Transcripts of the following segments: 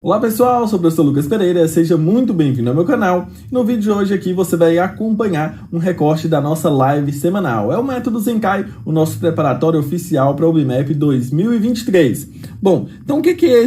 Olá pessoal, sou o professor Lucas Pereira, seja muito bem-vindo ao meu canal. No vídeo de hoje aqui você vai acompanhar um recorte da nossa live semanal. É o Método Zenkai, o nosso preparatório oficial para o OBMEP 2023. Bom, então o que é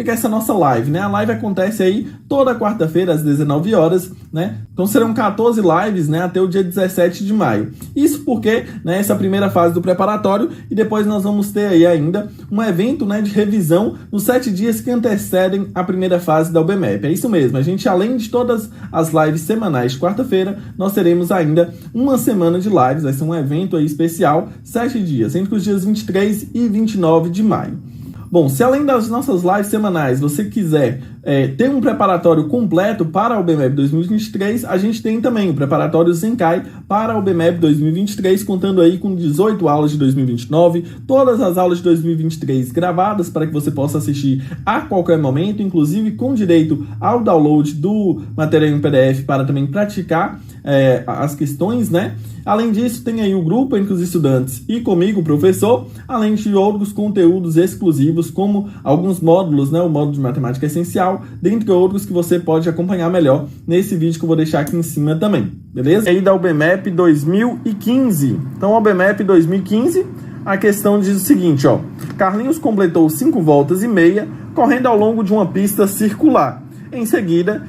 essa nossa live, né? A live acontece aí toda quarta-feira às 19 horas, né? Então serão 14 lives, né, até o dia 17 de maio. Isso porque, né, essa primeira fase do preparatório e depois nós vamos ter aí ainda um evento, né, de revisão nos 7 dias que antecedem a primeira fase da OBMEP. É isso mesmo, a gente, além de todas as lives semanais de quarta-feira, nós teremos ainda uma semana de lives, vai ser um evento aí especial, 7 dias, entre os dias 23 e 29 de maio. Bom, se além das nossas lives semanais você quiser ter um preparatório completo para o OBMEP 2023, a gente tem também o preparatório Zenkai para o OBMEP 2023, contando aí com 18 aulas de 2029, todas as aulas de 2023 gravadas para que você possa assistir a qualquer momento, inclusive com direito ao download do material em PDF para também praticar as questões, né? Além disso, tem aí o grupo entre os estudantes e comigo, o professor, além de outros conteúdos exclusivos, como alguns módulos, né? O módulo de matemática essencial, dentre outros que você pode acompanhar melhor nesse vídeo que eu vou deixar aqui em cima também, beleza? E aí da OBMEP 2015. Então, OBMEP 2015, a questão diz o seguinte, ó. Carlinhos completou 5 voltas e meia, correndo ao longo de uma pista circular. Em seguida,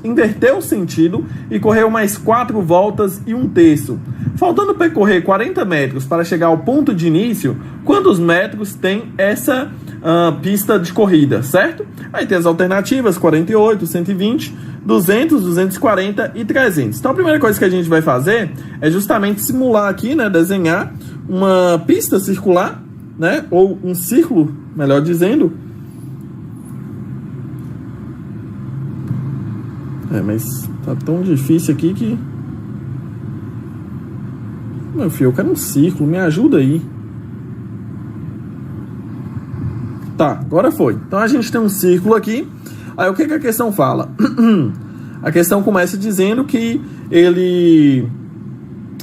inverteu o sentido e correu mais 4 voltas e 1/3. Faltando percorrer 40 metros para chegar ao ponto de início, quantos metros tem essa pista de corrida, certo? Aí tem as alternativas, 48, 120, 200, 240 e 300. Então a primeira coisa que a gente vai fazer é justamente simular aqui, né, desenhar uma pista circular, né, ou um círculo, melhor dizendo. Mas tá tão difícil aqui que... Meu filho, eu quero um círculo, me ajuda aí. Tá, agora foi. Então a gente tem um círculo aqui. Aí o que a questão fala? A questão começa dizendo que ele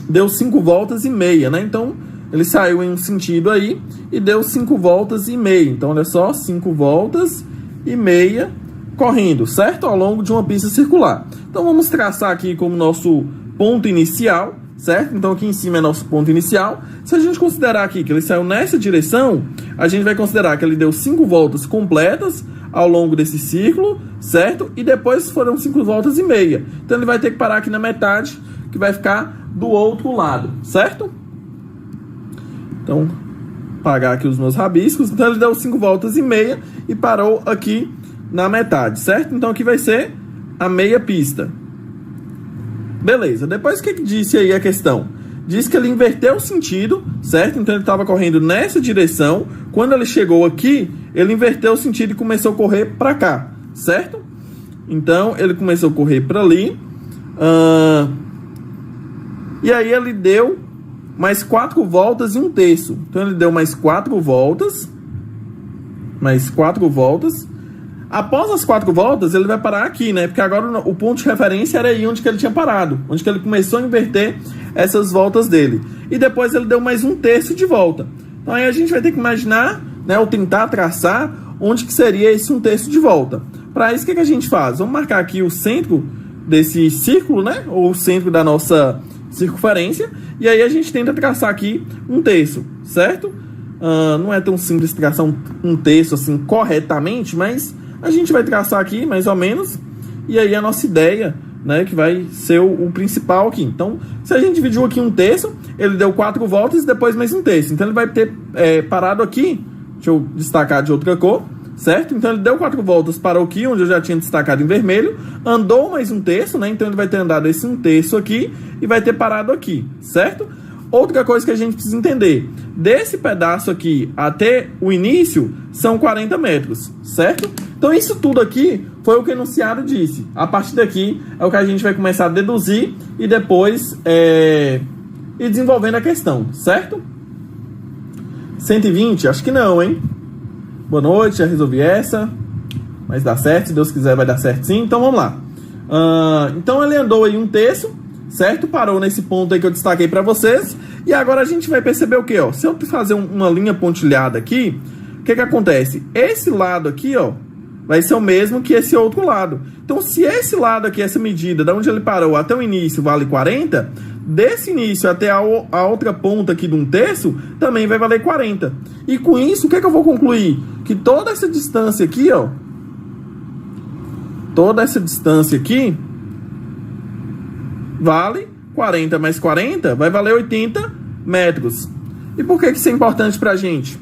deu 5 voltas e meia, né? Então ele saiu em um sentido aí e deu 5 voltas e meia. Então olha só, 5 voltas e meia correndo, certo? Ao longo de uma pista circular. Então vamos traçar aqui como nosso ponto inicial, certo? Então aqui em cima é nosso ponto inicial. Se a gente considerar aqui que ele saiu nessa direção, a gente vai considerar que ele deu 5 voltas completas ao longo desse círculo, certo? E depois foram 5 voltas e meia. Então ele vai ter que parar aqui na metade, que vai ficar do outro lado, certo? Então, apagar aqui os meus rabiscos. Então ele deu 5 voltas e meia e parou aqui na metade, certo? Então aqui vai ser a meia pista. Beleza, depois o que disse aí a questão? Diz que ele inverteu o sentido, certo? Então ele estava correndo nessa direção. Quando ele chegou aqui, ele inverteu o sentido e começou a correr para cá, certo? Então ele começou a correr para ali. E aí ele deu mais 4 voltas e 1/3. Então ele deu mais 4 voltas. Mais 4 voltas. Após as 4 voltas, ele vai parar aqui, né? Porque agora o ponto de referência era aí onde que ele tinha parado. Onde que ele começou a inverter essas voltas dele. E depois ele deu mais 1/3 de volta. Então aí a gente vai ter que imaginar, né? Ou tentar traçar onde que seria esse 1/3 de volta. Para isso, o que a gente faz? Vamos marcar aqui o centro desse círculo, né? Ou o centro da nossa circunferência. E aí a gente tenta traçar aqui 1/3, certo? Não é tão simples traçar 1/3 assim corretamente, mas... a gente vai traçar aqui, mais ou menos, e aí a nossa ideia, né, que vai ser o principal aqui. Então, se a gente dividiu aqui 1/3, ele deu 4 voltas e depois mais 1/3. Então, ele vai ter parado aqui, deixa eu destacar de outra cor, certo? Então, ele deu 4 voltas, parou aqui, onde eu já tinha destacado em vermelho, andou mais 1/3, né? Então, ele vai ter andado esse 1/3 aqui e vai ter parado aqui, certo? Outra coisa que a gente precisa entender, desse pedaço aqui até o início, são 40 metros, certo? Então isso tudo aqui foi o que o enunciado disse. A partir daqui é o que a gente vai começar a deduzir e depois ir desenvolvendo a questão, certo? 120? Acho que não, hein? Boa noite, já resolvi essa. Mas dá certo, se Deus quiser vai dar certo sim. Então vamos lá. Então ele andou aí 1/3, certo? Parou nesse ponto aí que eu destaquei para vocês. E agora a gente vai perceber o que, ó? Se eu fazer uma linha pontilhada aqui, o que acontece? Esse lado aqui, ó, vai ser o mesmo que esse outro lado. Então, se esse lado aqui, essa medida, da onde ele parou até o início, vale 40, desse início até a outra ponta aqui de 1/3, também vai valer 40. E com isso, o que é que eu vou concluir? Que toda essa distância aqui, ó, toda essa distância aqui, vale 40 mais 40, vai valer 80 metros. E por que isso é importante pra gente?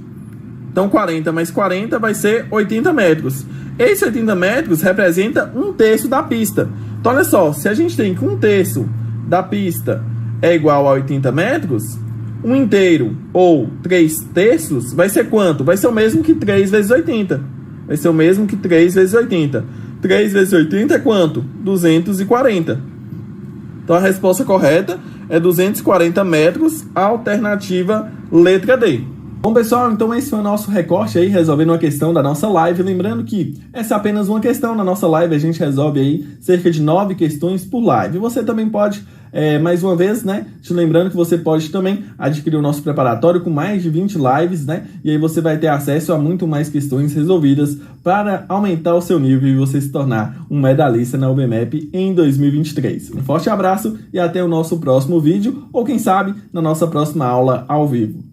Então, 40 mais 40 vai ser 80 metros. Esse 80 metros representa 1/3 da pista. Então, olha só, se a gente tem que 1/3 da pista é igual a 80 metros, 1/2 ou 3/3 vai ser quanto? Vai ser o mesmo que 3 vezes 80. Vai ser o mesmo que 3 vezes 80. 3 vezes 80 é quanto? 240. Então, a resposta correta é 240 metros, alternativa letra D. Bom, pessoal, então esse foi o nosso recorte aí, resolvendo uma questão da nossa live. Lembrando que essa é apenas uma questão. Na nossa live a gente resolve aí cerca de 9 questões por live. Você também pode, mais uma vez, né, te lembrando que você pode também adquirir o nosso preparatório com mais de 20 lives, né, e aí você vai ter acesso a muito mais questões resolvidas para aumentar o seu nível e você se tornar um medalhista na UBMEP em 2023. Um forte abraço e até o nosso próximo vídeo, ou quem sabe, na nossa próxima aula ao vivo.